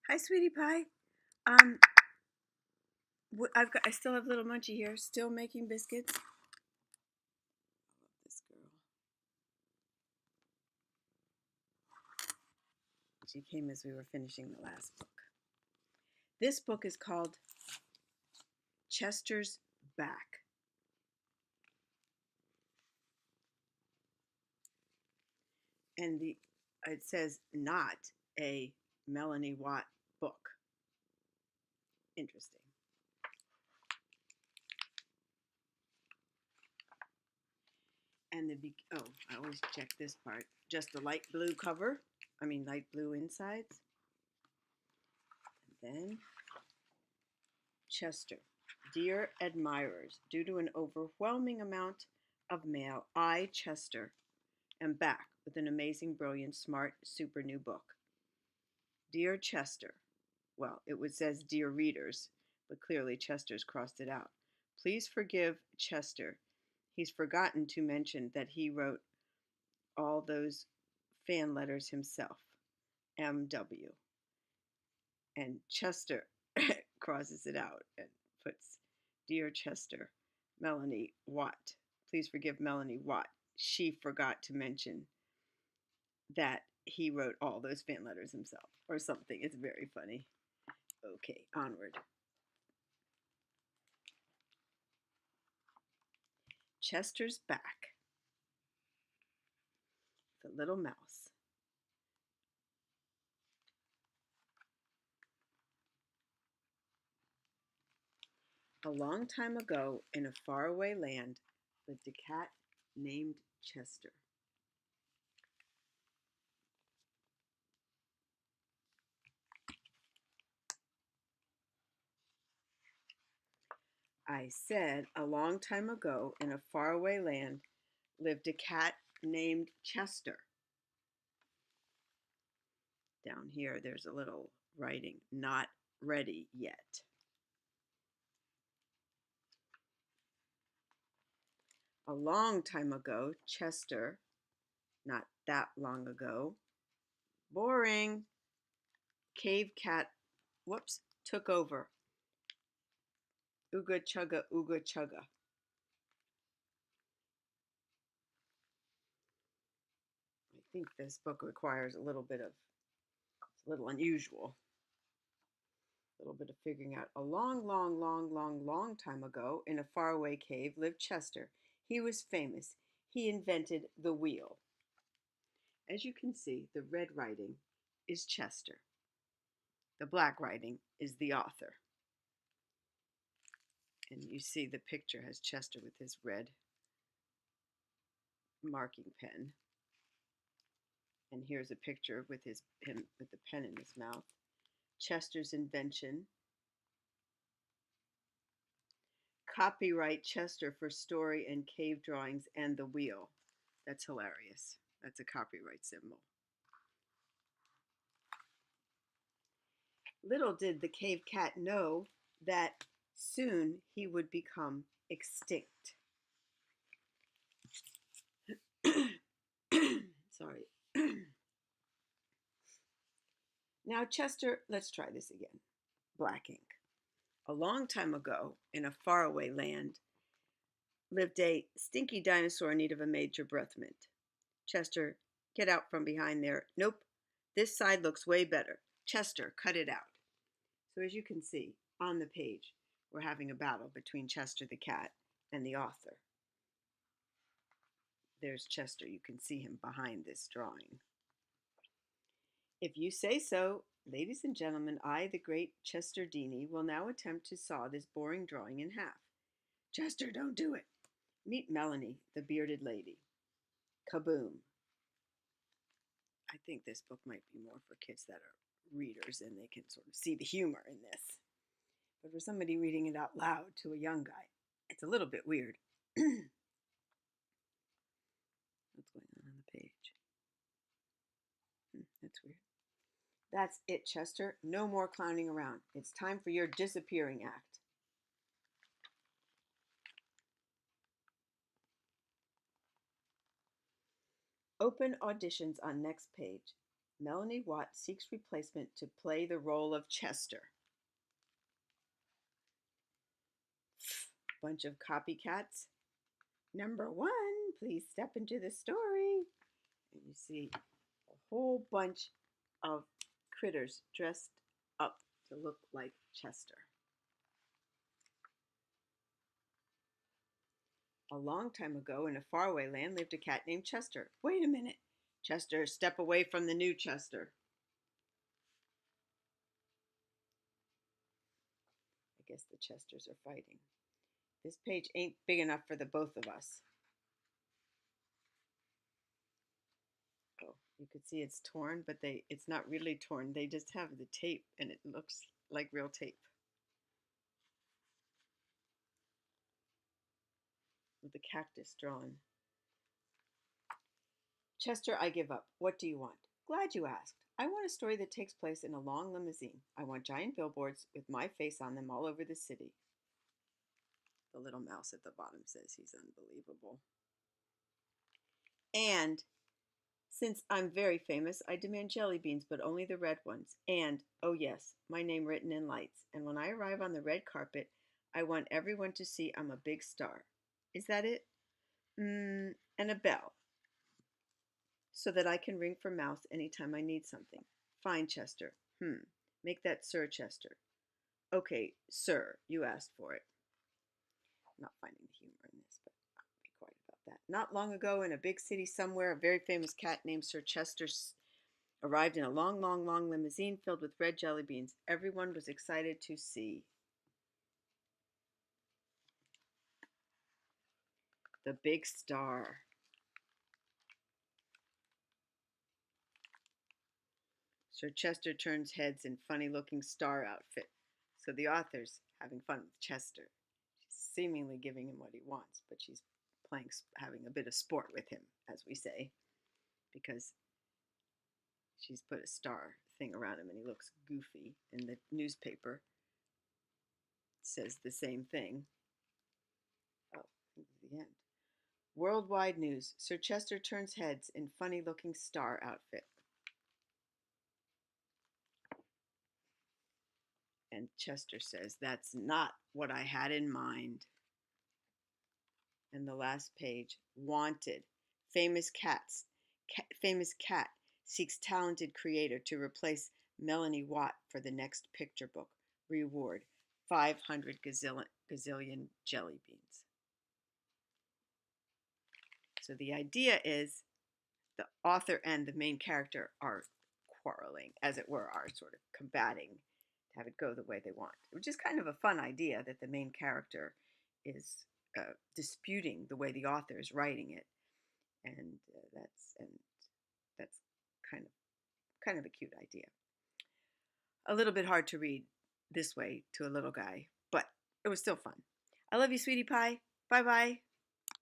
Hi, sweetie pie. I still have little Munchie here, still making biscuits. I love this girl. She came as we were finishing the last book. This book is called Chester's Back. And it says not a Melanie Watt book. Interesting. And I always check this part. Just the light blue cover. Light blue insides. And then Chester. Dear admirers, due to an overwhelming amount of mail, I, Chester, am back with an amazing, brilliant, smart, super new book. Dear Chester. Well, says Dear Readers, but clearly Chester's crossed it out. Please forgive Chester. He's forgotten to mention that he wrote all those fan letters himself. M.W. And Chester crosses it out and puts, Dear Chester, Melanie Watt. Please forgive Melanie Watt. She forgot to mention that he wrote all those fan letters himself or something. It's very funny. Okay, onward. Chester's Back. The Little Mouse. A long time ago, in a faraway land, lived a cat named Chester. I said, a long time ago, in a faraway land, lived a cat named Chester. Down here, there's a little writing, not ready yet. A long time ago, Chester, not that long ago, boring, cave cat, took over. Ooga chugga, ooga chugga. I think this book requires it's a little unusual. A little bit of figuring out. A long, long, long, long, long time ago, in a faraway cave, lived Chester. He was famous. He invented the wheel. As you can see, the red writing is Chester. The black writing is the author. And you see the picture has Chester with his red marking pen. And here's a picture with him with the pen in his mouth. Chester's invention. Copyright Chester for story and cave drawings and the wheel. That's hilarious. That's a copyright symbol. Little did the cave cat know that soon he would become extinct. Sorry. Now, Chester, let's try this again. Black ink. A long time ago, in a faraway land, lived a stinky dinosaur in need of a major breath mint. Chester, get out from behind there. Nope, this side looks way better. Chester, cut it out. So as you can see on the page, we're having a battle between Chester the cat and the author. There's Chester. You can see him behind this drawing. If you say so, ladies and gentlemen, I, the great Chester Dini, will now attempt to saw this boring drawing in half. Chester, don't do it. Meet Melanie, the bearded lady. Kaboom. I think this book might be more for kids that are readers and they can sort of see the humor in this. But for somebody reading it out loud to a young guy, it's a little bit weird. What's going on the page? That's weird. That's it, Chester. No more clowning around. It's time for your disappearing act. Open auditions on next page. Melanie Watt seeks replacement to play the role of Chester. Bunch of copycats. Number one, please step into the story. And you see a whole bunch of critters dressed up to look like Chester. A long time ago, in a faraway land, lived a cat named Chester. Wait a minute. Chester, step away from the new Chester. I guess the Chesters are fighting. This page ain't big enough for the both of us. Oh, you could see it's torn, but it's not really torn. They just have the tape, and it looks like real tape. With the cactus drawn. Chester, I give up. What do you want? Glad you asked. I want a story that takes place in a long limousine. I want giant billboards with my face on them all over the city. The little mouse at the bottom says he's unbelievable. And since I'm very famous, I demand jelly beans, but only the red ones. And, oh yes, my name written in lights. And when I arrive on the red carpet, I want everyone to see I'm a big star. Is that it? And a bell, so that I can ring for Mouse anytime I need something. Fine, Chester. Make that Sir Chester. Okay, sir, you asked for it. I'm not finding the humor in this, but I'll be quiet about that. Not long ago, in a big city somewhere, a very famous cat named Sir Chester arrived in a long, long, long limousine filled with red jelly beans. Everyone was excited to see the big star. Sir Chester turns heads in funny-looking star outfit. So the author's having fun with Chester. She's seemingly giving him what he wants, but she's having a bit of sport with him, as we say, because she's put a star thing around him and he looks goofy. In the newspaper, it says the same thing. Oh, I think it's the end. Worldwide news. Sir Chester turns heads in funny-looking star outfit. And Chester says, that's not what I had in mind. And the last page, wanted. Famous cat seeks talented creator to replace Melanie Watt for the next picture book. Reward, 500 gazillion jelly beans. So the idea is the author and the main character are quarreling, as it were, are sort of combating to have it go the way they want, which is kind of a fun idea that the main character is disputing the way the author is writing it, and that's kind of a cute idea. A little bit hard to read this way to a little guy, but it was still fun. I love you, sweetie pie. Bye bye.